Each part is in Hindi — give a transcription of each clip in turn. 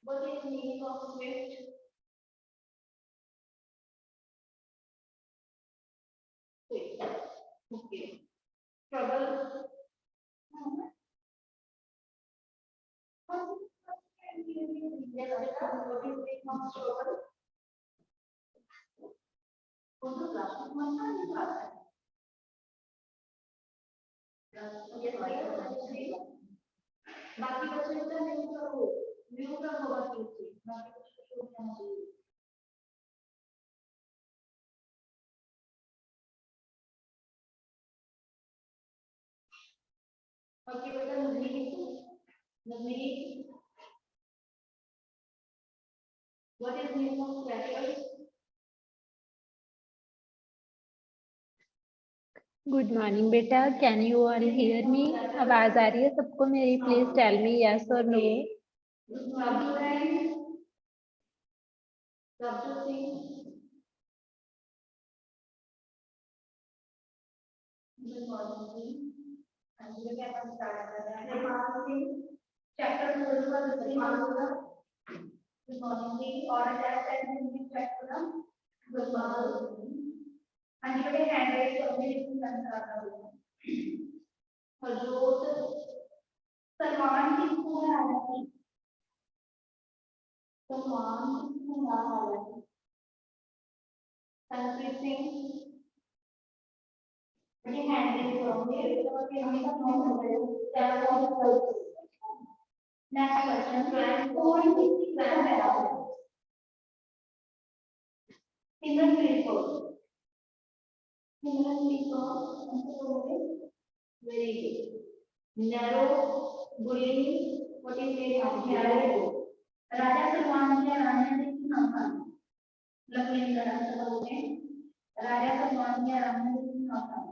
What is meaning of swift? Quick. Okay. Trouble. Yes, what is meaning of trouble? Untuk plastik mana di plastik? बाकी बच्चे तो नहीं करो व्यू का होगा क्योंकि बाकी बच्चे को क्या चाहिए बाकी बेटा नजनीत what is meaning of crackers? Good morning बेटा, can you all hear me? आवाज आ रही है सबको मेरी? प्लीज टेल मी यस और नो। चैप्टर 4 का दूसरा होगा गुड मॉर्निंग और test and chapter good morning and you can handle communication और जो सलमान की स्कूल आ रही सलमान की स्कूल आ रही संस्कृत सिंह ये हैंडल करोगे तो कि हम सब नोट हो गए क्या नेक्स्ट क्वेश्चन क्लास 4 की क्लास है single plate very good. Narrow, bullying, what is it? Narrow. राजा सलमान या रानी ने कितना नाम लखनऊ का राजा बोलते हैं राजा सलमान या रानी ने कितना नाम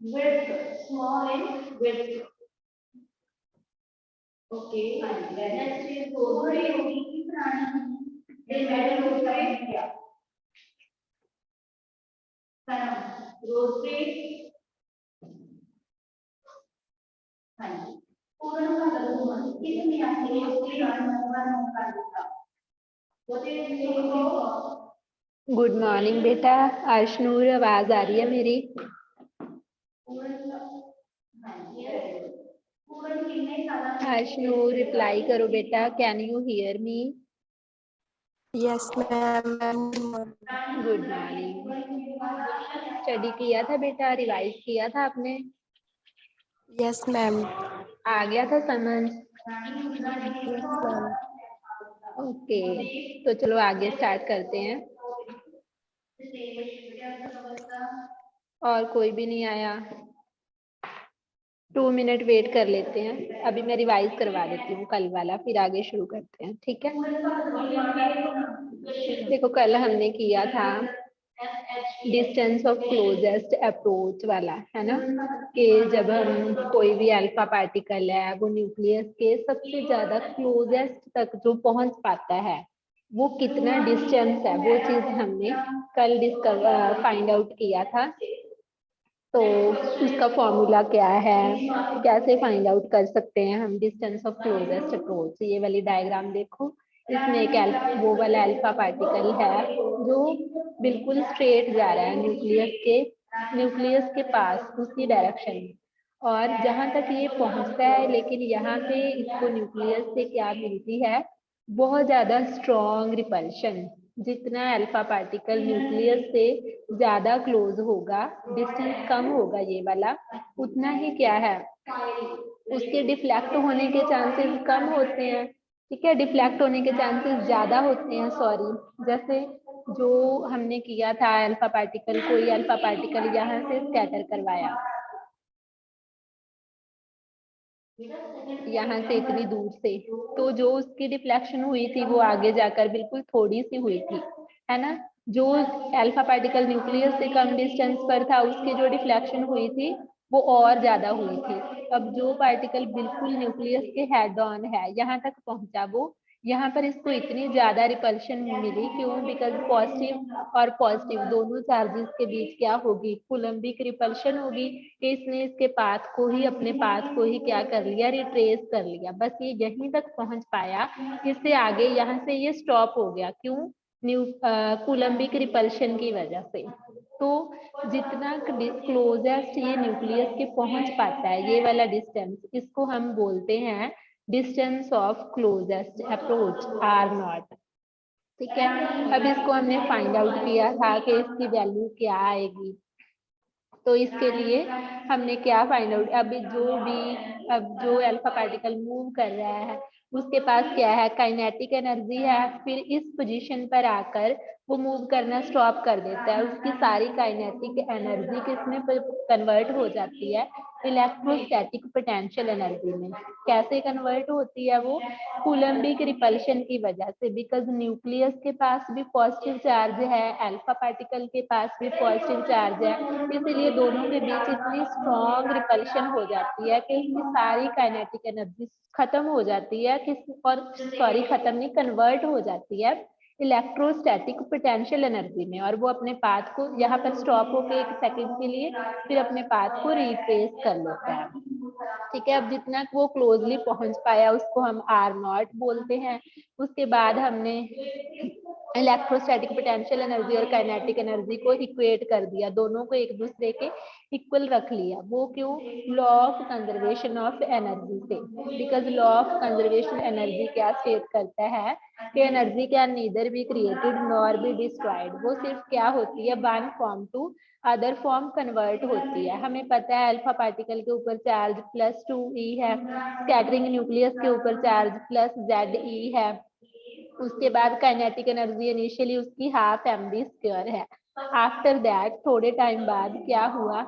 width small and width okay next is गोरी होगी की प्राणी ये मेडल होता है क्या सनम रोज पे हाँ जी पूर्ण का लघुमान कितनी आती है उसकी राजमान कर देता गुड मॉर्निंग बेटा, अर्शनूर आवाज आ रही है मेरी? अर्शनूर रिप्लाई करो बेटा, can you hear me? Yes ma'am. Good morning. Study किया था बेटा? रिवाइज किया था आपने? Yes ma'am. आ गया था समझ? Yes ma'am. ओके, तो चलो आगे स्टार्ट करते हैं। और कोई भी नहीं आया? 2 मिनट वेट कर लेते हैं, अभी मैं रिवाइज करवा देती हूँ कल वाला, फिर आगे शुरू करते हैं, ठीक है? देखो कल हमने किया था डिस्टेंस ऑफ क्लोजेस्ट अप्रोच वाला, है ना, कि जब हम कोई भी अल्फा पार्टिकल है वो न्यूक्लियस के सबसे ज्यादा क्लोजेस्ट तक जो पहुंच पाता है वो कितना डिस्टेंस है, वो चीज हमने कल डिस्कवर फाइंड आउट किया था। तो उसका फॉर्मूला क्या है, कैसे फाइंड आउट कर सकते हैं हम डिस्टेंस ऑफ क्लोजेस्ट अप्रोच। ये वाली डायग्राम देखो, इसमें एक वो वाला अल्फा पार्टिकल है जो बिल्कुल स्ट्रेट जा रहा है न्यूक्लियस के पास उसी डायरेक्शन में, और जहां तक ये पहुंचता है, लेकिन यहाँ पे इसको न्यूक्लियस से क्या मिलती है, बहुत ज्यादा स्ट्रॉन्ग रिपल्शन। जितना अल्फा पार्टिकल न्यूक्लियस से ज्यादा क्लोज होगा, डिस्टेंस कम होगा ये वाला, उतना ही क्या है, उसके डिफ्लेक्ट होने के चांसेस कम होते हैं, ठीक है, डिफ्लेक्ट होने के चांसेस ज्यादा होते हैं। सॉरी, जैसे जो हमने किया था अल्फा पार्टिकल, कोई अल्फा पार्टिकल यहाँ से स्कैटर करवाया, यहाँ से इतनी दूर से, तो जो उसकी डिफ्लेक्शन हुई थी वो आगे जाकर बिल्कुल थोड़ी सी हुई थी, है ना। जो अल्फा पार्टिकल न्यूक्लियस से कम डिस्टेंस पर था उसकी जो डिफ्लेक्शन हुई थी वो और ज्यादा हुई थी। अब जो पार्टिकल बिल्कुल न्यूक्लियस के हेड ऑन है, यहाँ तक पहुंचा, वो यहाँ पर इसको इतनी ज्यादा रिपल्शन मिली क्यों? बिकॉज पॉजिटिव और पॉजिटिव दोनों चार्जेस के बीच क्या होगी? कूलम्बिक रिपल्शन होगी कि इसने इसके पाथ को ही, अपने पाथ को ही क्या कर लिया? रिट्रेस कर लिया। बस ये यहीं तक पहुंच पाया, इससे आगे यहाँ से ये स्टॉप हो गया। क्यों? कूलम्बिक रिपल्शन की वजह से। तो जितना क्लोजेस्ट ये न्यूक्लियस के पहुंच पाता है, ये वाला डिस्टेंस, इसको हम बोलते हैं distance of closest approach, or not. ठीक है, अब इसको हमने फाइंड आउट किया था कि इसकी वैल्यू क्या आएगी। तो इसके लिए हमने क्या फाइंड आउट, अब जो अल्फा पार्टिकल मूव कर रहा है उसके पास क्या है? काइनेटिक एनर्जी है। फिर इस पोजीशन पर आकर वो मूव करना स्टॉप कर देता है, उसकी सारी काइनेटिक एनर्जी किसमें कन्वर्ट हो जाती है? इलेक्ट्रोस्टैटिक पोटेंशियल एनर्जी में। कैसे कन्वर्ट होती है वो? कूलम्बिक रिपल्शन की वजह से। बिकॉज न्यूक्लियस के पास भी पॉजिटिव चार्ज है, अल्फा पार्टिकल के पास भी पॉजिटिव चार्ज है, इसलिए दोनों के बीच इतनी स्ट्रॉन्ग रिपल्शन हो जाती है कि इसकी सारी काइनेटिक एनर्जी खत्म हो जाती है, खत्म नहीं, कन्वर्ट हो जाती है इलेक्ट्रोस्टैटिक पोटेंशियल एनर्जी में, और वो अपने पाथ को यहाँ पर स्टॉप होके एक सेकंड के लिए फिर अपने पाथ को रिट्रेस कर लेता है। ठीक है, अब जितना वो क्लोजली पहुंच पाया उसको हम आर नॉट बोलते हैं। उसके बाद हमने इलेक्ट्रोस्टैटिक पोटेंशियल एनर्जी और काइनेटिक एनर्जी को इक्वेट कर दिया, दोनों को एक दूसरे के इक्वल रख लिया। वो क्यों? Law of conservation of energy से। Because law of conservation energy क्या स्टेट करता है कि energy can neither be created nor be destroyed. वो सिर्फ क्या होती है? One form to other form convert होती है। हमें पता है अल्फा पार्टिकल के ऊपर चार्ज +2e है, स्कैटरिंग न्यूक्लियस के ऊपर चार्ज +ZE है। उसके बाद काइनेटिक एनर्जी इनिशियली उसकी हाफ mv² है। आफ्टर दैट थोड़े टाइम बाद क्या हुआ?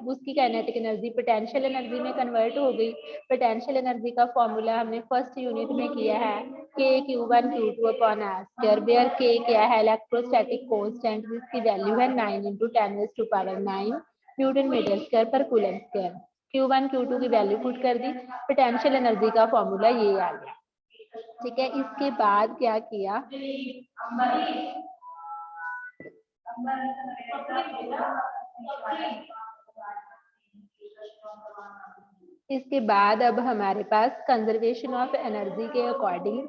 उसकी काइनेटिक एनर्जी पोटेंशियल एनर्जी में कन्वर्ट हो गई। पोटेंशियल एनर्जी का फॉर्मूला हमने फर्स्ट यूनिट में किया है, K(Q1Q2)/r², वेयर K क्या है? इलेक्ट्रोस्टैटिक कांस्टेंट, जिसकी वैल्यू है 9 × 10⁹ न्यूटन मीटर स्क्वायर पर कूलम स्क्वायर। Q1 Q2 की वैल्यू पुट कर दी, पोटेंशियल एनर्जी का फॉर्मूला ये आ गया। ठीक है, इसके बाद क्या किया? इसके बाद अब हमारे पास कंजर्वेशन ऑफ एनर्जी के अकॉर्डिंग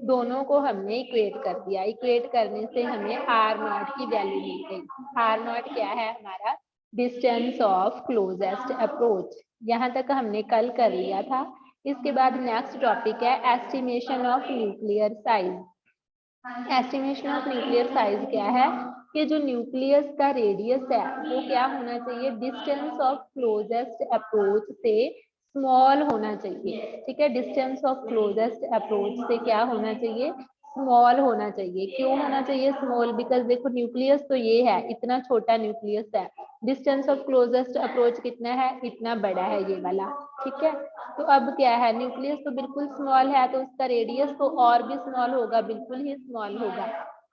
दोनों को हमने इक्वेट कर दिया। इक्वेट करने से हमें आर नॉट की वैल्यू मिल गई। आर नॉट क्या है हमारा? Distance of closest approach. यहाँ तक हमने कल कर लिया था। इसके बाद नेक्स्ट टॉपिक है estimation of nuclear size. Estimation of nuclear size क्या है? कि जो न्यूक्लियस का रेडियस है वो क्या होना चाहिए? डिस्टेंस ऑफ क्लोजेस्ट अप्रोच से स्मॉल होना चाहिए। ठीक है, डिस्टेंस ऑफ क्लोजेस्ट अप्रोच से क्या होना चाहिए? स्मॉल होना चाहिए। क्यों होना चाहिए स्मॉल? बिकॉज देखो न्यूक्लियस तो ये है, इतना छोटा न्यूक्लियस है, डिस्टेंस ऑफ क्लोजेस्ट अप्रोच कितना है? इतना बड़ा है ये वाला। ठीक है, तो अब क्या है? न्यूक्लियस तो बिल्कुल स्मॉल है, तो उसका रेडियस तो और भी स्मॉल होगा, बिल्कुल ही स्मॉल होगा।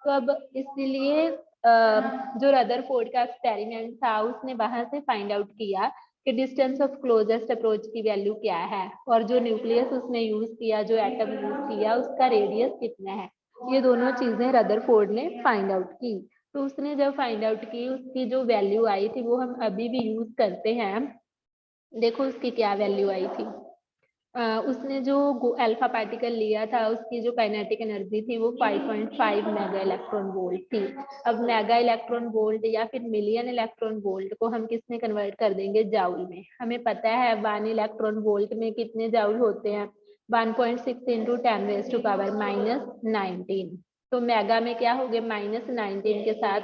तो अब इसलिए जो रदरफोर्ड का एक्सपेरिमेंट था उसने वहां से फाइंड आउट किया कि डिस्टेंस ऑफ क्लोजेस्ट अप्रोच की वैल्यू क्या है, और जो न्यूक्लियस उसने यूज किया, जो एटम यूज किया, उसका रेडियस कितना है। ये दोनों चीजें रदरफोर्ड ने फाइंड आउट की। तो उसने जब फाइंड आउट की, उसकी जो वैल्यू आई थी वो हम अभी भी यूज करते हैं। देखो उसकी क्या वैल्यू आई थी। उसने जो अल्फा पार्टिकल लिया था उसकी जो काइनेटिक एनर्जी थी वो 5.5 मेगा इलेक्ट्रॉन वोल्ट थी। अब मेगा इलेक्ट्रॉन वोल्ट या फिर मिलियन इलेक्ट्रॉन वोल्ट को हम किस में कन्वर्ट कर देंगे? जाउल में। हमें पता है 1 इलेक्ट्रॉन वोल्ट में कितने जाउल होते हैं? 1.6 × 10⁻⁻19। तो मेगा में क्या हो गया? -19 के साथ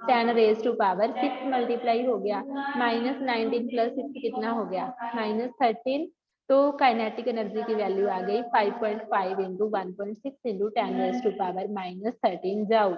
10⁻⁶ मल्टीप्लाई हो गया। -19 + 6 कितना हो गया? -13। तो काइनेटिक एनर्जी की वैल्यू आ गई 5.5 × 1.6 × 10⁻⁻13 जाउल।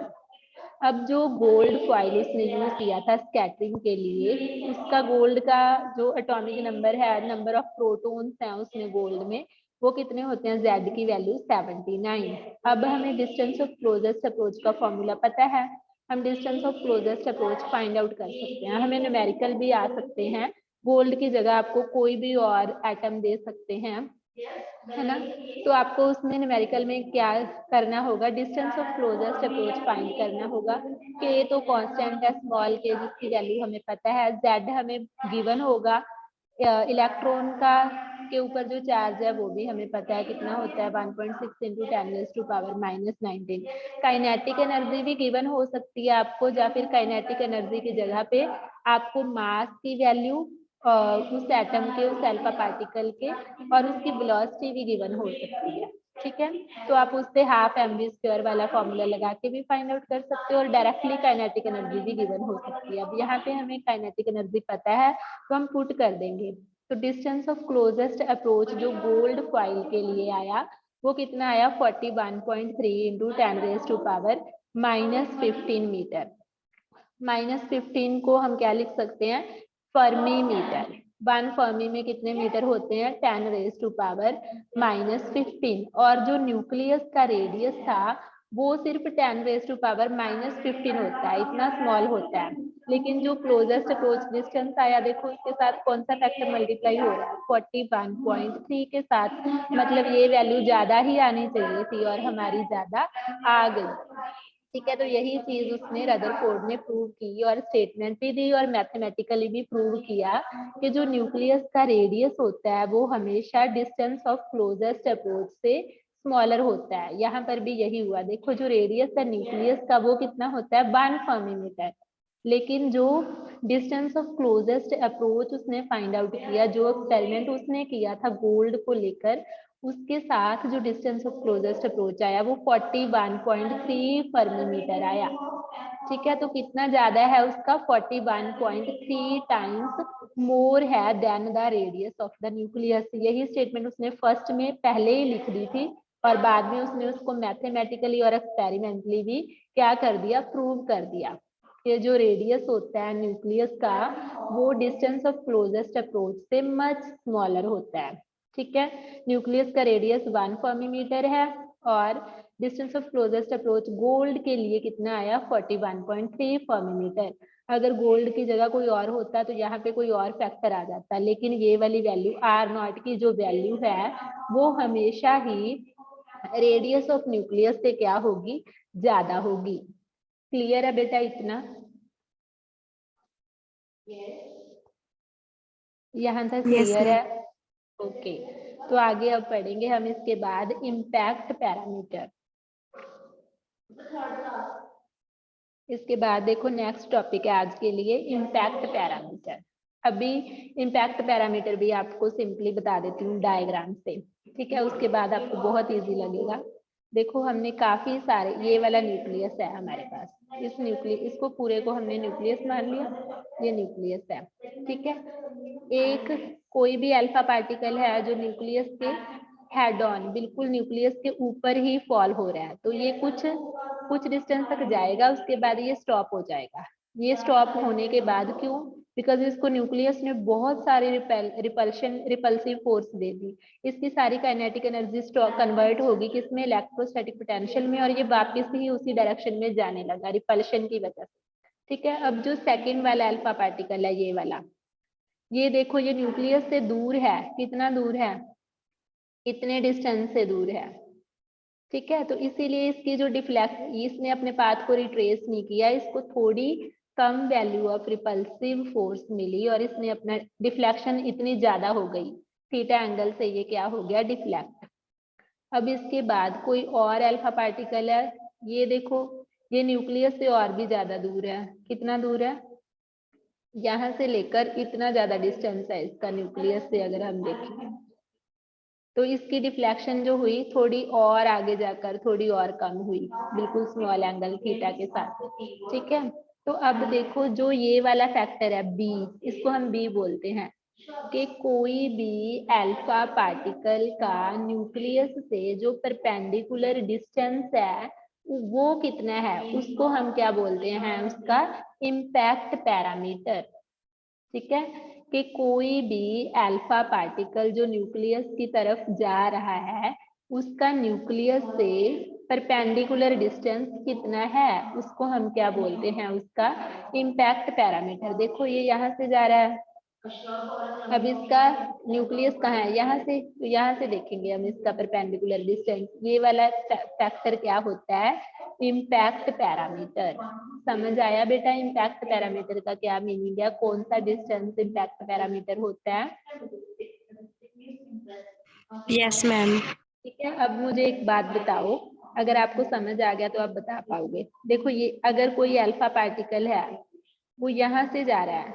अब जो गोल्ड फॉइल उसने यूज किया था स्कैटरिंग के लिए, उसका गोल्ड का जो एटॉमिक नंबर है, नंबर ऑफ प्रोटॉन्स हैं उसमें गोल्ड में, वो कितने होते हैं? Z की वैल्यू 79। अब हमें डिस्टेंस ऑफ क्लोजेस्ट अप्रोच का फॉर्मूला पता है, हम distance of closest approach find out कर सकते हैं। हमें न्यूमेरिकल भी आ सकते हैं, गोल्ड की जगह आपको कोई भी और एटम दे सकते हैं, है ना। तो आपको उसमें न्यूमेरिकल में क्या करना होगा, distance of closest approach find करना होगा। के तो कांस्टेंट है, स्मॉल के जिसकी वैल्यू हमें पता है, जेड हमें गिवन होगा, इलेक्ट्रॉन का के ऊपर जो चार्ज है वो भी हमें पता है कितना होता है, 1.6 इंटू 10⁻⁻19। काइनेटिक एनर्जी भी गिवन हो सकती है आपको, या फिर काइनेटिक एनर्जी की जगह पे आपको मास की वैल्यू उस एटम के, उस अल्फा पार्टिकल के, और उसकी वेलोसिटी भी गिवन हो सकती है। ठीक है, तो आप उससे हाफ mv² वाला फॉर्मूला लगा के भी फाइंड आउट कर सकते हो, और डायरेक्टली काइनेटिक एनर्जी भी गिवन हो सकती है। अब यहाँ पे हमें काइनेटिक एनर्जी पता है तो हम पुट कर देंगे। तो डिस्टेंस ऑफ क्लोजेस्ट अप्रोच जो गोल्ड फॉइल के लिए आया वो कितना आया, 41.3 इंटू 10⁻⁻15 मीटर। -15 को हम क्या लिख सकते हैं, फर्मी मीटर। 1 फर्मी में कितने मीटर होते हैं, 10⁻⁻15। और जो न्यूक्लियस का रेडियस था वो सिर्फ 10⁻⁻15 होता है, इतना स्मॉल होता है। लेकिन जो क्लोजेस्ट अप्रोच डिस्टेंस आया, देखो इसके साथ कौन सा फैक्टर मल्टीप्लाई हो रहा है, 41.3 के साथ, मतलब ये वैल्यू ज्यादा ही आनी चाहिए थी और हमारी ज्यादा आ गई। ठीक है, तो यही चीज उसने रदरफोर्ड ने प्रूव की और स्टेटमेंट भी दी और मैथमेटिकली भी प्रूव किया कि जो न्यूक्लियस का रेडियस होता है वो हमेशा डिस्टेंस ऑफ क्लोजेस्ट अप्रोच से स्मॉलर होता है। यहाँ पर भी यही हुआ, देखो जो रेडियस है न्यूक्लियस का वो कितना होता है, 1 फर्मी मीटर, लेकिन जो डिस्टेंस ऑफ क्लोजेस्ट अप्रोच उसने फाइंड आउट किया, जो एक्सपेरिमेंट उसने किया था गोल्ड को लेकर, उसके साथ जो डिस्टेंस ऑफ क्लोजेस्ट अप्रोच आया वो 41.3 फर्मी मीटर आया। ठीक है, तो कितना ज्यादा है उसका, 41.3 टाइम्स मोर है than the radius of the nucleus. यही स्टेटमेंट उसने फर्स्ट में पहले ही लिख दी थी और बाद में उसने उसको मैथमेटिकली और एक्सपेरिमेंटली भी क्या कर दिया, प्रूव कर दिया कि जो रेडियस होता है न्यूक्लियस का वो डिस्टेंस ऑफ क्लोजेस्ट अप्रोच से मच स्मॉलर होता है। ठीक है, न्यूक्लियस का रेडियस 1 फर्मी मीटर है और distance of closest approach gold के लिए कितना आया, 41.3 फर्मी मीटर। अगर गोल्ड की जगह कोई और होता तो यहाँ पे कोई और फैक्टर आ जाता, लेकिन ये वाली वैल्यू R0 की जो वैल्यू है वो हमेशा ही रेडियस ऑफ न्यूक्लियस से क्या होगी, ज्यादा होगी। क्लियर है बेटा इतना? यहाँ तक Yes, क्लियर ma'am. है? ओके, तो आगे अब पढ़ेंगे हम इसके बाद इम्पैक्ट पैरामीटर। इसके बाद देखो नेक्स्ट टॉपिक है आज के लिए इम्पैक्ट पैरामीटर। अभी इम्पैक्ट पैरामीटर भी आपको सिंपली बता देती हूँ डायग्राम से। ठीक है, उसके बाद आपको बहुत इजी लगेगा। देखो हमने काफी सारे, ये वाला न्यूक्लियस है हमारे पास, इसको पूरे को हमने न्यूक्लियस मान लिया, ये न्यूक्लियस है। ठीक है, एक कोई भी अल्फा पार्टिकल है जो न्यूक्लियस के हेड ऑन, बिल्कुल न्यूक्लियस के ऊपर ही फॉल हो रहा है, तो ये कुछ डिस्टेंस तक जाएगा, उसके बाद ये स्टॉप हो जाएगा। ये स्टॉप होने के बाद क्यों, बिकॉज इसको न्यूक्लियस ने बहुत सारी रिपल्सिव फोर्स दे दी, इसकी सारी काइनेटिक एनर्जी कन्वर्ट होगी किसमें, इलेक्ट्रोस्टैटिक पोटेंशियल में, और ये वापस ही उसी डायरेक्शन में जाने लगा रिपल्शन की वजह से। ठीक है, अब जो सेकेंड वाला अल्फा पार्टिकल है ये वाला, ये देखो ये न्यूक्लियस से दूर है, कितना दूर है, इतने डिस्टेंस से दूर है। ठीक है, तो इसीलिए इसकी जो इसने अपने पाथ को रिट्रेस नहीं किया, इसको थोड़ी कम वैल्यू ऑफ रिपल्सिव फोर्स मिली और इसने अपना डिफ्लेक्शन इतनी ज्यादा हो गई, थीटा एंगल से ये क्या हो गया, डिफ्लेक्ट। अब इसके बाद कोई और अल्फा पार्टिकल है, ये देखो ये न्यूक्लियस से और भी ज्यादा दूर है, कितना दूर है, यहाँ से लेकर इतना ज्यादा डिस्टेंस है इसका न्यूक्लियस से, अगर हम देखें तो इसकी डिफ्लेक्शन जो हुई थोड़ी और आगे जाकर थोड़ी और कम हुई, बिल्कुल स्मॉल एंगल थीटा के साथ। ठीक है, तो अब देखो जो ये वाला फैक्टर है बी, इसको हम बी बोलते हैं, कि कोई भी अल्फा पार्टिकल का न्यूक्लियस से जो परपेंडिकुलर डिस्टेंस है वो कितना है, उसको हम क्या बोलते हैं, उसका इम्पैक्ट पैरामीटर। ठीक है, कि कोई भी अल्फा पार्टिकल जो न्यूक्लियस की तरफ जा रहा है उसका न्यूक्लियस से परपेंडिकुलर डिस्टेंस कितना है, उसको हम क्या बोलते हैं, उसका इम्पैक्ट पैरामीटर। देखो ये यहाँ से जा रहा है अब इसका न्यूक्लियस कहाँ है, यहाँ से, तो यहाँ से देखेंगे हम इसका परपेंडिकुलर डिस्टेंस। ये वाला फैक्टर क्या होता है, इम्पैक्ट पैरामीटर। समझ आया बेटा इम्पैक्ट पैरामीटर का क्या मीनिंग है, कौन सा डिस्टेंस इम्पैक्ट पैरामीटर होता है? Yes, ma'am. ठीक है, अब मुझे एक बात बताओ, अगर आपको समझ आ गया तो आप बता पाओगे। देखो ये अगर कोई अल्फा पार्टिकल है वो यहाँ से जा रहा है,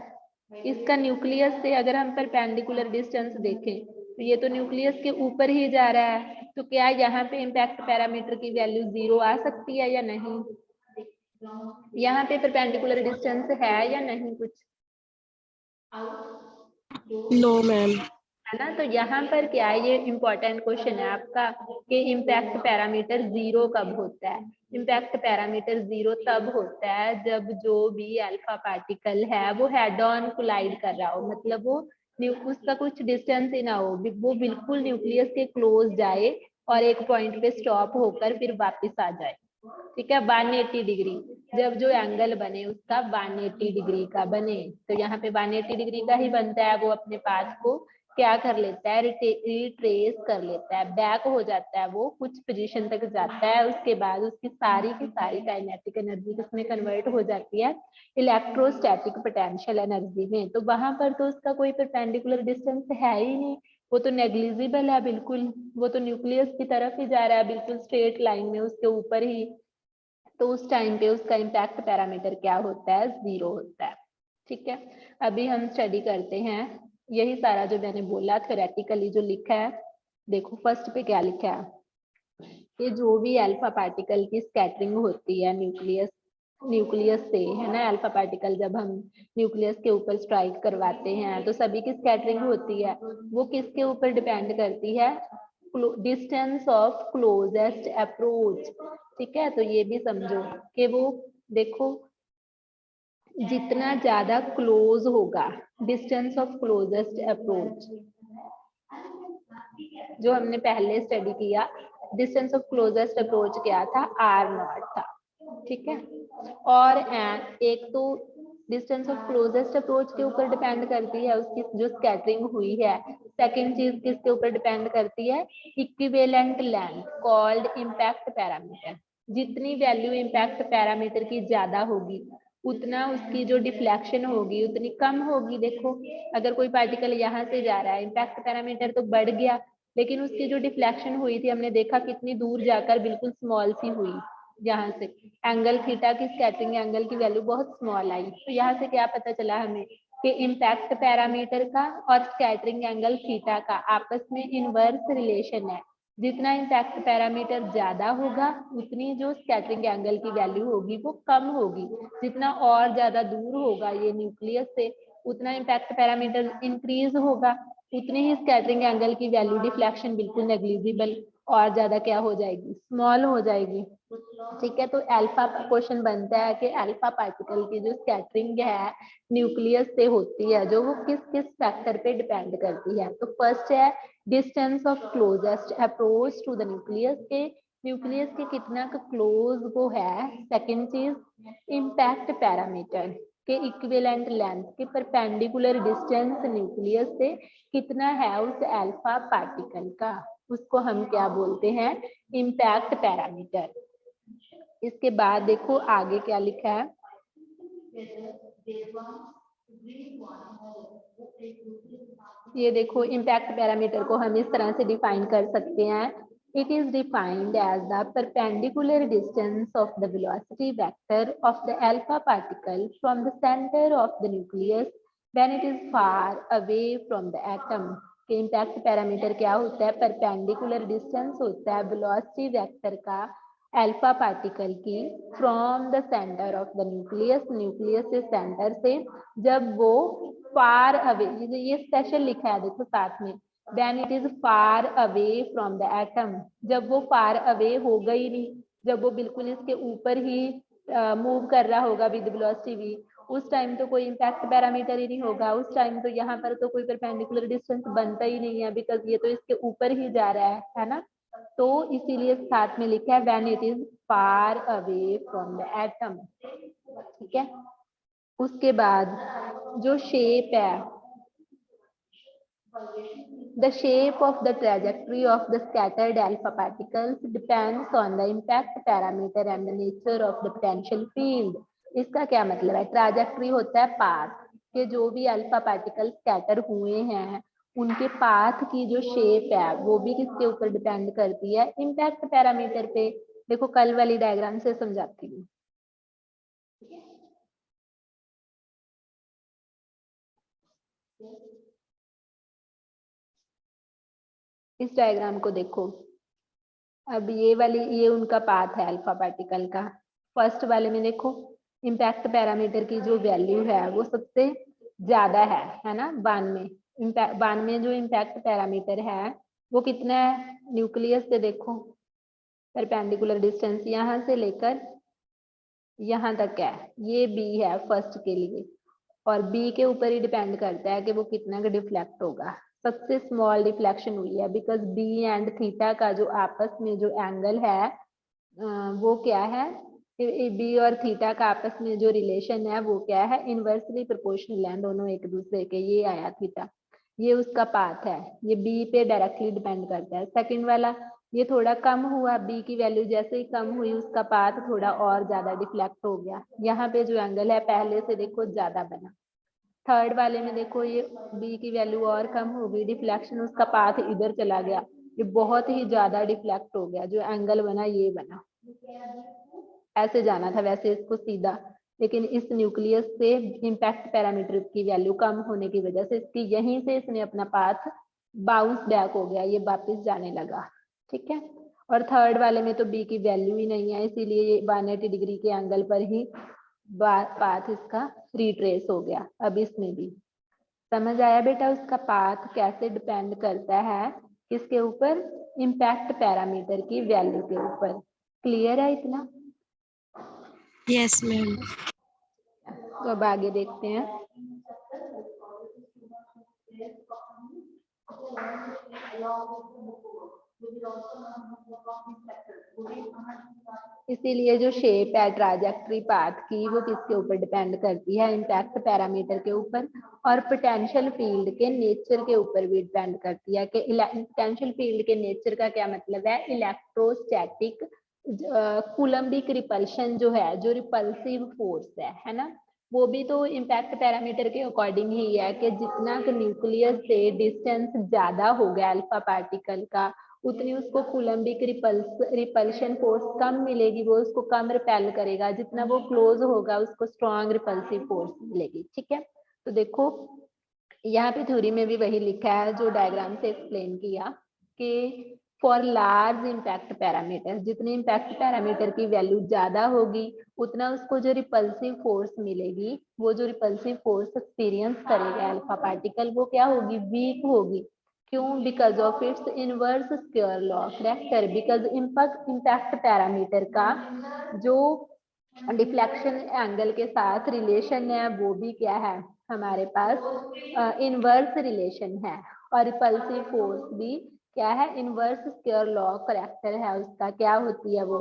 इसका न्यूक्लियस से अगर हम परपेंडिकुलर डिस्टेंस देखें तो ये तो न्यूक्लियस के ऊपर ही जा रहा है, तो क्या यहाँ पे इम्पैक्ट पैरामीटर की वैल्यू 0 आ सकती है या नहीं? यहाँ पे परपेंडिकुलर डिस्टेंस है या नहीं कुछ? No, ma'am. है ना, तो यहाँ पर क्या है, ये इम्पोर्टेंट क्वेश्चन है आपका कि इम्पैक्ट पैरामीटर 0 कब होता है। इम्पैक्ट पैरामीटर 0 तब होता है जब जो भी अल्फा पार्टिकल है वो हेड ऑन कोलाइड कर रहा हो, मतलब वो उसका कुछ डिस्टेंस ही ना हो, वो बिल्कुल न्यूक्लियस के क्लोज जाए और एक पॉइंट पे स्टॉप होकर फिर वापस आ जाए। ठीक है, 180 डिग्री, जब जो एंगल बने उसका 180 डिग्री का बने, तो यहाँ पे 180 डिग्री का ही बनता है, वो अपने पाथ को क्या कर लेता है, रिट्रेस कर लेता है, बैक हो जाता है, वो कुछ पोजीशन तक जाता है, उसके बाद उसकी सारी की सारी काइनेटिक एनर्जी किसमें कन्वर्ट हो जाती है, इलेक्ट्रोस्टैटिक पोटेंशियल एनर्जी में। तो वहां पर तो उसका कोई परपेंडिकुलर डिस्टेंस है ही नहीं, वो तो नेग्लिजिबल है बिल्कुल, वो तो न्यूक्लियस की तरफ ही जा रहा है बिल्कुल स्ट्रेट लाइन में उसके ऊपर ही। तो उस टाइम पे उसका इम्पैक्ट पैरामीटर क्या होता है, 0 होता है। ठीक है, अभी हम स्टडी करते हैं यही सारा जो मैंने बोला थ्योरेटिकली जो लिखा है। देखो फर्स्ट पे क्या लिखा है कि जो भी अल्फा पार्टिकल की स्कैटरिंग होती है न्यूक्लियस से, है ना, अल्फा पार्टिकल जब हम न्यूक्लियस के ऊपर स्ट्राइक करवाते हैं तो सभी की स्कैटरिंग होती है, वो किसके ऊपर डिपेंड करती है, डिस्टेंस ऑफ क्लोजेस्ट अप्रोच। ठीक है, तो ये भी समझो कि वो देखो जितना ज्यादा क्लोज होगा, डिस्टेंस ऑफ क्लोजेस्ट अप्रोच जो हमने पहले स्टडी किया, डिस्टेंस ऑफ क्लोजेस्ट अप्रोच क्या था, r0 था। ठीक है, और एक तो डिस्टेंस ऑफ क्लोजेस्ट अप्रोच के ऊपर डिपेंड करती है उसकी जो स्कैटरिंग हुई है। सेकंड चीज किसके ऊपर डिपेंड करती है, equivalent length called impact parameter. जितनी वैल्यू इम्पैक्ट पैरामीटर की ज्यादा होगी उतना उसकी जो डिफ्लेक्शन होगी उतनी कम होगी। देखो अगर कोई पार्टिकल यहाँ से जा रहा है, इम्पैक्ट पैरामीटर तो बढ़ गया, लेकिन उसकी जो डिफ्लेक्शन हुई थी हमने देखा कितनी दूर जाकर बिल्कुल स्मॉल सी हुई, यहाँ से एंगल थीटा की स्कैटरिंग एंगल की वैल्यू बहुत स्मॉल आई। तो यहाँ से क्या पता चला हमें कि इम्पैक्ट पैरामीटर का और स्कैटरिंग एंगल थीटा का आपस में इनवर्स रिलेशन है। जितना इम्पैक्ट पैरामीटर ज्यादा होगा उतनी जो स्कैटरिंग एंगल की वैल्यू होगी वो कम होगी। जितना और ज्यादा दूर होगा ये न्यूक्लियस से उतना इम्पैक्ट पैरामीटर इंक्रीज होगा, उतनी ही स्कैटरिंग एंगल की वैल्यू डिफ्लेक्शन बिल्कुल नेग्लिजिबल और ज्यादा क्या हो जाएगी, स्मॉल हो जाएगी। ठीक है, तो अल्फा क्वेश्चन बनता है कि अल्फा पार्टिकल की जो स्कैटरिंग है न्यूक्लियस से होती है जो वो किस किस फैक्टर पे डिपेंड करती है। तो फर्स्ट है distance of closest approach to the nucleus के न्यूक्लियस के कितना क्लोज वो है। सेकंड चीज इम्पैक्ट पैरामीटर के इक्विवेलेंट लेंथ के परपेंडिकुलर डिस्टेंस न्यूक्लियस से कितना है उस अल्फा पार्टिकल का, उसको हम क्या बोलते हैं, इम्पैक्ट पैरामीटर। इसके बाद देखो आगे क्या लिखा है, ये देखो इम्पैक्ट पैरामीटर को हम इस तरह से डिफाइन कर सकते हैं, it is defined as the perpendicular distance of the velocity vector of the alpha particle from the center of the nucleus when it is far away from the atom। के इम्पैक्ट पैरामीटर क्या होता है, परपेंडिकुलर डिस्टेंस होता है वेलोसिटी वेक्टर का अल्फा पार्टिकल की from the centre of the nucleus, nucleus से सेंटर से, जब वो फार अवे, ये स्पेशल लिखा है देखो साथ में, when it is far away from the atom, जब वो far away होगा ही नहीं, जब वो बिल्कुल इसके ऊपर ही मूव कर रहा होगा विद वेलोसिटी v, उस टाइम तो कोई इम्पैक्ट पैरामीटर ही नहीं होगा। उस टाइम तो यहाँ पर तो कोई परपेंडिकुलर डिस्टेंस बनता ही नहीं है, बिकॉज ये तो इसके ऊपर ही जा रहा है ना। तो इसीलिए साथ में लिखा है when it is far away from the atom। ठीक है, उसके बाद जो शेप है The shape of the trajectory of the scattered alpha particles depends on the impact parameter and the nature of the potential field. इसका क्या मतलब है? ट्रैजेक्टरी होता है पाथ के जो भी अल्फा पार्टिकल स्कैटर हुए हैं उनके पाथ की जो शेप है वो भी किसके ऊपर डिपेंड करती है? इम्पैक्ट पैरामीटर पे। देखो कल वाली डायग्राम से समझाती हूँ। इस डायग्राम को देखो। अब ये उनका पाथ है अल्फा पार्टिकल का। फर्स्ट वाले में देखो इम्पैक्ट पैरामीटर की जो वैल्यू है वो सबसे ज्यादा है ना 92। 92 जो इम्पैक्ट पैरामीटर है वो कितना है? न्यूक्लियस से देखो परपेंडिकुलर डिस्टेंस यहाँ से लेकर यहाँ तक है, ये बी है फर्स्ट के लिए, और बी के ऊपर ही डिपेंड करता है कि वो कितना का डिफ्लेक्ट होगा। सबसे स्मॉल डिफ्लेक्शन हुई है बिकॉज बी एंड थीटा का जो आपस में जो एंगल है वो क्या है? बी और थीटा का आपस में जो रिलेशन है वो क्या है? इनवर्सली प्रोपोर्शनल है दोनों एक दूसरे के। ये आया थीटा, ये उसका पाथ है, ये बी पे डायरेक्टली डिपेंड करता है। सेकंड वाला ये थोड़ा कम हुआ, बी की वैल्यू जैसे ही कम हुई उसका पाथ थोड़ा और ज्यादा डिफ्लेक्ट हो गया। यहाँ पे जो एंगल है पहले से देखो ज्यादा बना। थर्ड वाले में देखो ये बी की वैल्यू और कम हो गई, डिफ्लेक्शन उसका पाथ इधर चला गया, ये बहुत ही ज्यादा डिफ्लेक्ट हो गया, जो एंगल बना ये बना। ऐसे जाना था वैसे इसको सीधा, लेकिन इस न्यूक्लियस से इम्पैक्ट पैरामीटर की वैल्यू कम होने की वजह से इसकी यहीं से इसने अपना पाथ बाउंस बैक हो गया, ये वापस जाने लगा। ठीक है। और थर्ड वाले में तो बी की वैल्यू ही नहीं है, इसीलिए ये 180 डिग्री के एंगल पर ही पाथ इसका रिट्रेस हो गया। अब इसमें भी समझ आया बेटा उसका पाथ कैसे डिपेंड करता है किसके ऊपर? इम्पैक्ट पैरामीटर की वैल्यू के ऊपर। क्लियर है इतना? Yes, ma'am. तो अब आगे देखते हैं। इसीलिए जो शेप है ट्रैजेक्टरी पाथ की वो किसके ऊपर डिपेंड करती है? इम्पैक्ट पैरामीटर के ऊपर, और पोटेंशियल फील्ड के नेचर के ऊपर भी डिपेंड करती है। कि पोटेंशियल फील्ड के नेचर का क्या मतलब है? इलेक्ट्रोस्टैटिक कूलम्बिक रिपल्शन जो है, जो रिपल्सिव फोर्स है ना, वो भी तो इम्पैक्ट पैरामीटर के अकॉर्डिंग ही है कि जितना न्यूक्लियस से डिस्टेंस ज्यादा हो गया अल्फा पार्टिकल का उतनी उसको कूलम्बिक रिपल्शन फोर्स कम मिलेगी, वो उसको कम रिपेल करेगा। जितना वो क्लोज होगा उसको स्ट्रॉन्ग रिपल्सिव फोर्स मिलेगी। ठीक है। तो देखो यहाँ पे थ्योरी में भी वही लिखा है जो डायग्राम से एक्सप्लेन किया कि फॉर लार्ज इम्पैक्ट पैरामीटर, जितने इम्पैक्ट पैरामीटर की वैल्यू ज्यादा होगी उतना उसको जो रिपल्सिव फोर्स मिलेगी, वो जो रिपल्सिव फोर्स एक्सपीरियंस करेगा अल्फा पार्टिकल वो क्या होगी? वीक होगी। क्यों? Because of its inverse square law. Correct, because impact parameter का जो डिफ्लेक्शन एंगल के साथ रिलेशन है वो भी क्या है हमारे पास? इनवर्स रिलेशन है। और रिपल्सिव फोर्स भी क्या है? इनवर्स स्क्वायर लॉ करेक्टर है उसका। क्या होती है वो?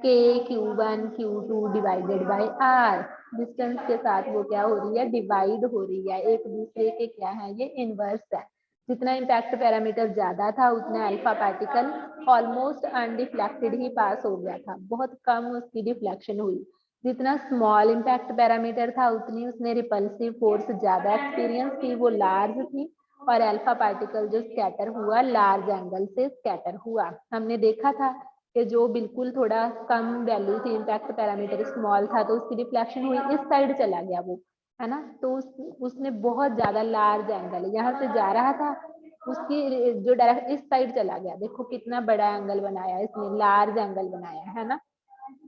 Q1 Q2 divided by R। Distance के साथ वो क्या हो रही है? डिवाइड हो रही है, एक दूसरे के क्या है? ये इनवर्स है। जितना इम्पैक्ट पैरामीटर ज्यादा था उतना अल्फा पार्टिकल ऑलमोस्ट अनडिफ्लेक्टेड ही पास हो गया था, बहुत कम उसकी डिफ्लेक्शन हुई। जितना स्मॉल इम्पैक्ट पैरामीटर था उतनी उसने रिपल्सिव फोर्स ज्यादा एक्सपीरियंस की, वो लार्ज थी, और अल्फा पार्टिकल जो स्कैटर हुआ लार्ज एंगल से स्कैटर हुआ। हमने देखा था कि जो बिल्कुल थोड़ा कम वैल्यू थी इम्पैक्ट पैरामीटर स्मॉल था तो उसकी डिफ्लेक्शन हुई, इस साइड चला गया वो, है ना। तो उसने बहुत ज्यादा लार्ज एंगल यहाँ से जा रहा था, उसकी जो डायरेक्ट इस साइड चला गया। देखो कितना बड़ा एंगल बनाया इसने, लार्ज एंगल बनाया है ना।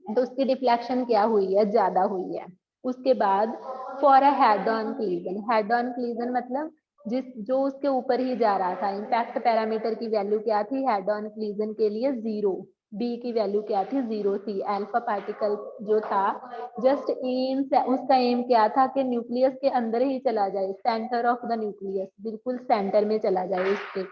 तो उसकी डिफ्लेक्शन क्या हुई है? ज्यादा हुई है। उसके बाद for a head on collision, head on collision मतलब जो उसके ऊपर ही जा रहा था। इम्पैक्ट पैरामीटर की वैल्यू क्या थी हेड ऑन कोलिजन के लिए? 0। बी की वैल्यू क्या थी? 0 थी। अल्फा पार्टिकल जो था जस्ट एम, उसका एम क्या था कि न्यूक्लियस के अंदर ही चला जाए, सेंटर ऑफ द न्यूक्लियस, बिल्कुल सेंटर में चला जाए उसके।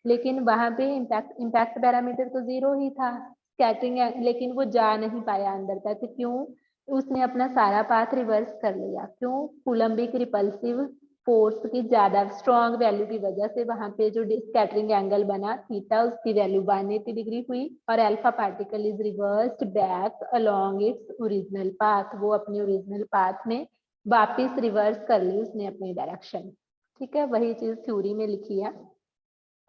लेकिन वहां पे इम्पैक्ट पैरामीटर तो 0 ही था, स्कैटरिंग है, लेकिन वो जा नहीं पाया अंदर तक। क्यों? उसने अपना सारा पाथ रिवर्स कर लिया। क्यों? कूलम्बिक रिपल्सिव फोर्स की ज्यादा स्ट्रॉन्ग वैल्यू की वजह से वहां पे जो स्कैटरिंग एंगल बना थीटा, उसकी वैल्यू 180 डिग्री हुई और alpha particle is reversed back along its original path, वो अपने ओरिजिनल पाथ में वापिस रिवर्स कर ली उसने अपनी डायरेक्शन। ठीक है, वही चीज थ्योरी में लिखी है।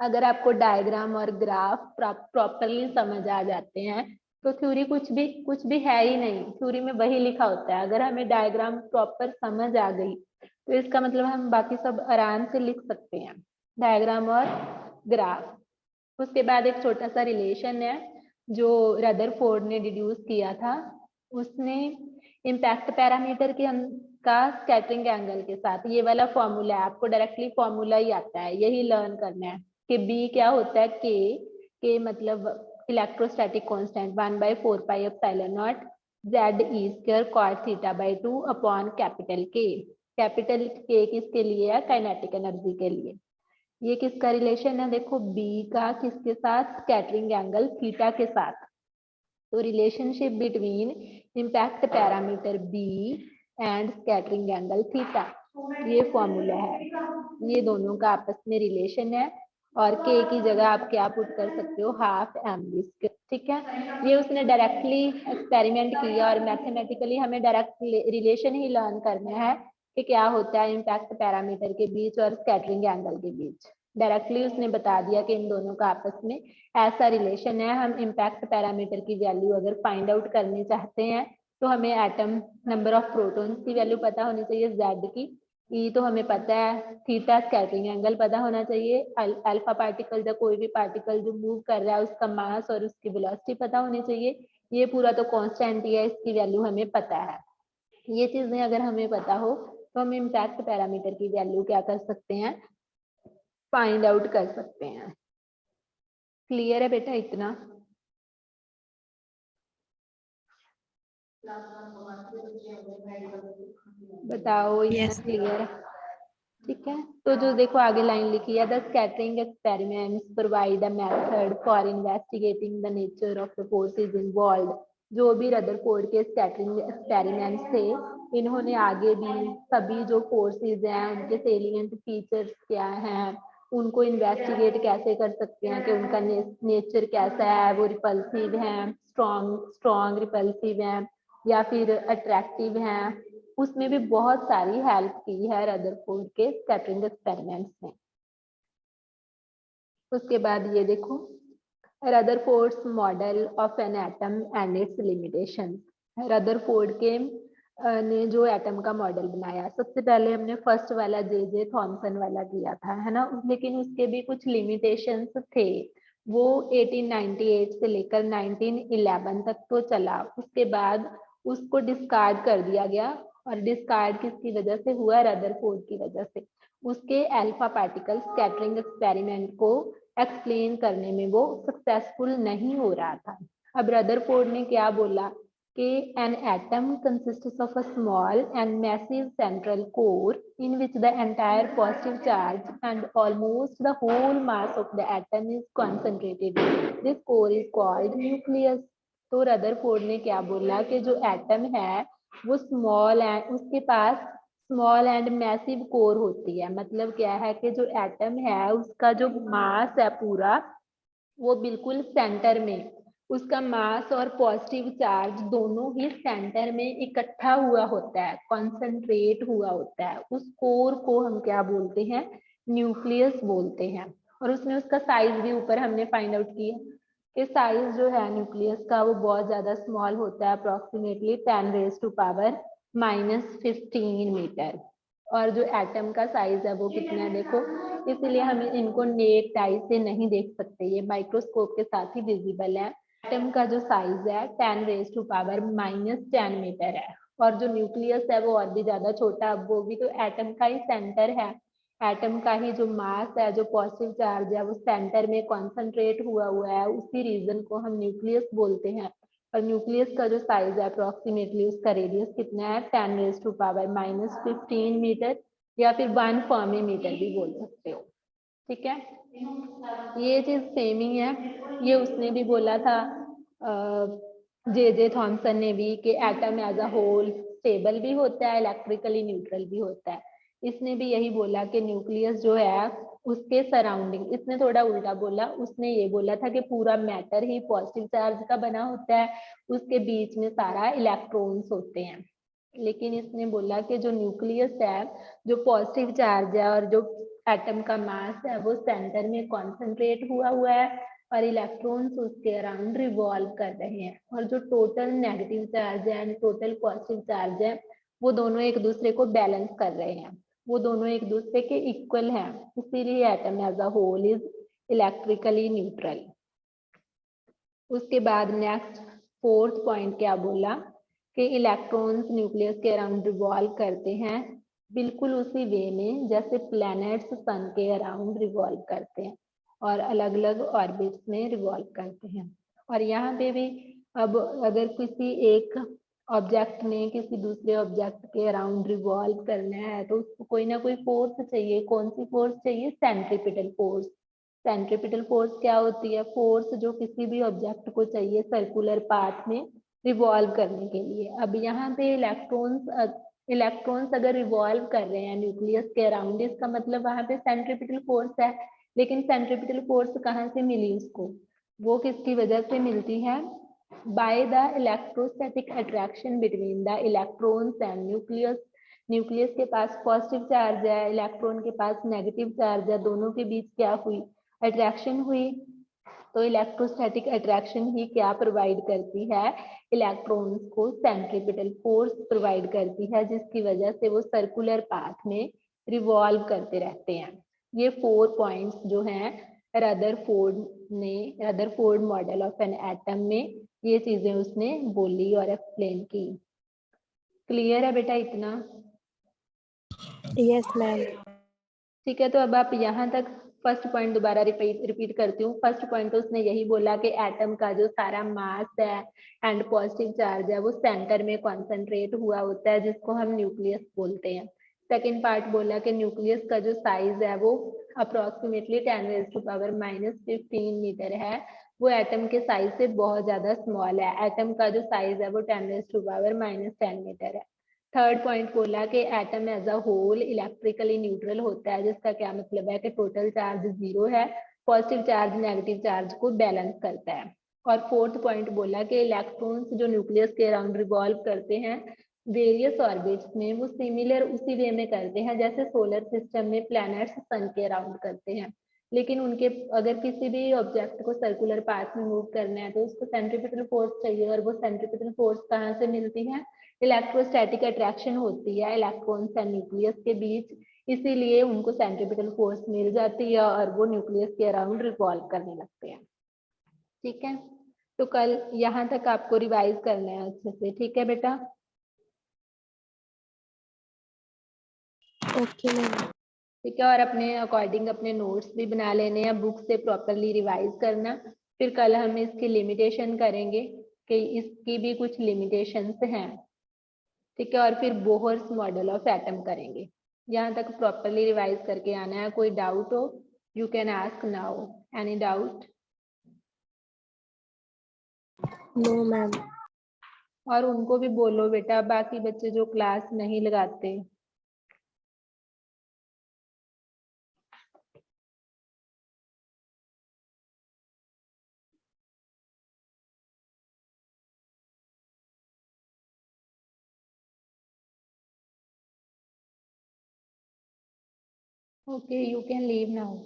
अगर आपको डायग्राम और ग्राफ प्रॉपरली समझ आ जाते हैं तो थ्योरी कुछ भी है ही नहीं, थ्योरी में वही लिखा होता है। अगर हमें डायग्राम प्रॉपर समझ आ गई तो इसका मतलब हम बाकी सब आराम से लिख सकते हैं, डायग्राम और ग्राफ। उसके बाद एक छोटा सा रिलेशन है जो रदरफोर्ड ने डिड्यूस किया था। उसने इम्पैक्ट पैरामीटर का स्कैटरिंग एंगल के साथ, ये वाला फॉर्मूला है, आपको डायरेक्टली फॉर्मूला ही आता है, यही लर्न करना है कि बी क्या होता है, के मतलब electrostatic constant 1/4 pi epsilon not ZE square cos theta by 2 upon capital के। कैपिटल के किसके लिए है, काइनेटिक एनर्जी के लिए। ये किसका रिलेशन है, देखो बी का किसके साथ, स्कैटरिंग एंगल थीटा के साथ। तो relationship between impact parameter B and scattering angle theta, ये फॉर्मूला है, ये दोनों का आपस में रिलेशन है। और के की जगह आप क्या पुट कर सकते हो, हाफ mv स्क्वायर। ठीक है, ये उसने डायरेक्टली एक्सपेरिमेंट किया और मैथमेटिकली हमें डायरेक्ट रिलेशन ही लर्न करना है कि क्या होता है इम्पैक्ट पैरामीटर के बीच और स्कैटरिंग एंगल के बीच। डायरेक्टली उसने बता दिया कि इन दोनों का आपस में ऐसा रिलेशन है। हम इम्पैक्ट पैरामीटर की वैल्यू अगर फाइंड आउट करनी चाहते हैं तो हमें एटम नंबर ऑफ प्रोटॉन्स की वैल्यू पता होनी चाहिए z की, ई तो हमें पता है, थीटा स्कैटरिंग एंगल पता होना चाहिए, अल्फा पार्टिकल या कोई भी पार्टिकल जो मूव कर रहा है उसका मास और उसकी वेलोसिटी पता होनी चाहिए। ये पूरा तो कांस्टेंट ही है, इसकी वैल्यू हमें पता है। ये चीजें अगर हमें पता हो तो हम इम्पैक्ट पैरामीटर की वैल्यू क्या कर सकते हैं, फाइंड आउट कर सकते हैं। क्लियर है बेटा इतना? बताओ इतना Yes. क्लियर है? ठीक है, तो जो देखो आगे लाइन लिखी है, the scattering experiments provide a method for investigating the nature of the forces involved. जो भी रदरफोर्ड के स्कैटरिंग एक्सपेरिमेंट्स थे, इन्होंने आगे भी सभी जो फोर्सेस हैं उनके सेलिएंट फीचर्स क्या हैं, उनको इन्वेस्टिगेट कैसे कर सकते हैं कि उनका नेचर कैसा है, वो रिपल्सिव हैं, स्ट्रॉन्ग रिपल्सिव हैं या फिर अट्रैक्टिव हैं, उसमें भी बहुत सारी हेल्प की है रदरफोर्ड के स्कैटरिंग एक्सपेरिमेंट्स ने। उसके बाद ये देखो, Rutherford's model of an atom and it's limitation. Rutherford के ने जो एटम का मॉडल बनाया, सबसे पहले हमने फर्स्ट वाला जे थॉमसन वाला किया था, है ना, लेकिन उसके भी कुछ लिमिटेशंस थे। वो 1898 से लेकर 1911 तक तो चला, उसके बाद उसको डिस्कार्ड कर दिया गया। और डिस्कार्ड किसकी वजह से हुआ, रदरफोर्ड की वजह से। उसके अल्फा पार्टिकल स्कैटरिंग एक्सपेरिमेंट को एक्सप्लेन करने में वो सक्सेसफुल नहीं हो रहा था। अब रदरफोर्ड ने क्या बोला कि an atom consists of a small and massive central core in which the entire positive charge and almost the whole mass of the atom is concentrated. This core is called nucleus. तो रदरफोर्ड ने क्या बोला कि जो एटम है वो स्मॉल है, उसके पास स्मॉल एंड मैसिव कोर होती है। मतलब क्या है कि जो एटम है उसका जो मास है पूरा, वो बिल्कुल सेंटर में, उसका मास और पॉजिटिव चार्ज दोनों ही सेंटर में इकट्ठा हुआ होता है, कॉन्सेंट्रेट हुआ होता है। उस कोर को हम क्या बोलते हैं, न्यूक्लियस बोलते हैं। और उसमें उसका साइज भी ऊपर हमने फाइंड आउट किया कि साइज जो है न्यूक्लियस का वो बहुत ज्यादा स्मॉल होता है, अप्रोक्सीमेटली 10⁻⁻15 मीटर। और जो एटम का साइज है वो कितना है देखो, इसीलिए हम इनको नेक्ड आई से नहीं देख सकते, ये माइक्रोस्कोप के साथ ही विजिबल है। एटम का जो साइज है 10⁻⁻10 मीटर है, और जो न्यूक्लियस है वो और भी ज्यादा छोटा, अब वो भी तो एटम का ही सेंटर है। एटम का ही जो मास है, जो पॉजिटिव चार्ज है, वो सेंटर में कॉन्सेंट्रेट हुआ है, उसी रीजन को हम न्यूक्लियस बोलते हैं। और न्यूक्लियस का जो साइज है अप्रोक्सीमेटली, उसका रेडियस कितना है, 10⁻⁻15 मीटर, या फिर 1 फर्मी मीटर भी बोल सकते हो। ठीक है, ये चीज सेम ही है। ये उसने भी बोला था जे थॉमसन ने भी, कि atom as a whole stable भी होता है, इलेक्ट्रिकली न्यूट्रल भी होता है। इसने भी यही बोला कि न्यूक्लियस जो है उसके सराउंडिंग, इसने थोड़ा उल्टा बोला, उसने ये बोला था कि पूरा मैटर ही पॉजिटिव चार्ज का बना होता है, उसके बीच में सारा इलेक्ट्रॉन्स होते हैं। लेकिन इसने बोला कि जो न्यूक्लियस है, जो पॉजिटिव चार्ज है और जो एटम का मास है वो सेंटर में कॉन्सेंट्रेट हुआ हुआ है और इलेक्ट्रॉन्स उसके अराउंड रिवॉल्व कर रहे हैं, और जो टोटल नेगेटिव चार्ज है एंड टोटल पॉजिटिव चार्ज है वो दोनों एक दूसरे को बैलेंस कर रहे हैं, वो दोनों एक दूसरे के इक्वल हैं, इसीलिए atom as a whole is electrically neutral. उसके बाद नेक्स्ट फोर्थ पॉइंट क्या बोला कि इलेक्ट्रॉन्स न्यूक्लियस के अराउंड रिवॉल्व करते हैं बिल्कुल उसी वे में जैसे प्लैनेट्स सन के अराउंड रिवॉल्व करते हैं और अलग अलग ऑर्बिट्स में रिवॉल्व करते हैं। और यहाँ पे भी अब अगर किसी एक ऑब्जेक्ट ने किसी दूसरे ऑब्जेक्ट के अराउंड रिवॉल्व करना है तो उसको कोई ना कोई फोर्स चाहिए। कौन सी फोर्स चाहिए? Centripetal force. सेंट्रीपिटल फोर्स क्या होती है? फोर्स जो किसी भी ऑब्जेक्ट को चाहिए सर्कुलर पाथ में रिवॉल्व करने के लिए। अब यहाँ पे इलेक्ट्रॉन्स अगर रिवॉल्व कर रहे हैं न्यूक्लियस के अराउंड, इसका मतलब वहां पे सेंट्रीपिटल फोर्स है। लेकिन सेंट्रीपिटल फोर्स कहाँ से मिली उसको? वो किसकी वजह से मिलती है? By the electrostatic attraction between the electrons and nucleus. Nucleus के पास पॉजिटिव चार्ज है, इलेक्ट्रॉन के पास नेगेटिव चार्ज है, दोनों के बीच क्या हुई? अट्रैक्शन हुई। तो इलेक्ट्रोस्टैटिक अट्रैक्शन ही क्या प्रोवाइड करती है? इलेक्ट्रॉन्स को सेंट्रीपिटल फोर्स प्रोवाइड करती है, जिसकी वजह से वो सर्कुलर पाथ में रिवॉल्व करते रहते हैं। ये 4 पॉइंट्स जो हैं Rutherford model of an atom में ये चीजें उसने बोली और एक्सप्लेन की। क्लियर है बेटा इतना? Yes, ma'am. ठीक है, तो अब आप यहाँ तक फर्स्ट पॉइंट दोबारा रिपीट करती हूँ। फर्स्ट पॉइंट तो उसने यही बोला कि एटम का जो सारा मास है एंड पॉजिटिव चार्ज है वो सेंटर में कॉन्सेंट्रेट हुआ होता है, जिसको हम न्यूक्लियस बोलते हैं। सेकेंड पार्ट बोला कि न्यूक्लियस का जो साइज है वो अप्रोक्सीमेटली 10⁻⁻15 मीटर है। वो एटम के साइज से बहुत ज्यादा स्मॉल है। एटम का जो साइज है वो 10⁻⁻10 मीटर है। थर्ड पॉइंट बोला कि atom as a whole electrically neutral होता है, जिसका क्या मतलब है कि टोटल चार्ज जीरो है, पॉजिटिव चार्ज नेगेटिव चार्ज को बैलेंस करता है। और फोर्थ पॉइंट बोला कि इलेक्ट्रॉन्स जो न्यूक्लियस के अराउंड रिवॉल्व करते हैं वेरियस ऑर्बिट्स में, वो सिमिलर उसी वे में करते हैं जैसे सोलर सिस्टम में प्लैनेट्स सन के अराउंड करते हैं। लेकिन उनके अगर किसी भी ऑब्जेक्ट को सर्कुलर पाथ में मूव करना है तो उसको सेंट्रीपिटल फोर्स चाहिए, और वो सेंट्रीपिटल फोर्स कहाँ से मिलती है? इलेक्ट्रोस्टैटिक अट्रैक्शन होती है इलेक्ट्रॉन्स एंड न्यूक्लियस के बीच, इसीलिए उनको सेंट्रीपिटल फोर्स मिल जाती है और वो न्यूक्लियस के अराउंड रिवॉल्व करने लगते हैं। ठीक है, तो कल यहाँ तक आपको रिवाइज करना है अच्छे से। ठीक है बेटा? Okay, ma'am. ठीक है, और अपने अकॉर्डिंग अपने नोट्स भी बना लेने हैं, बुक से प्रॉपरली रिवाइज करना। फिर कल हम इसकी लिमिटेशन करेंगे कि इसकी भी कुछ लिमिटेशंस हैं। ठीक है, और फिर बोहर्स मॉडल ऑफ एटम करेंगे। यहाँ तक प्रॉपरली रिवाइज करके आना है। कोई डाउट हो you can ask now. Any doubt? No, ma'am. और उनको भी बोलो बेटा, बाकी बच्चे जो क्लास नहीं लगाते। Okay, you can leave now.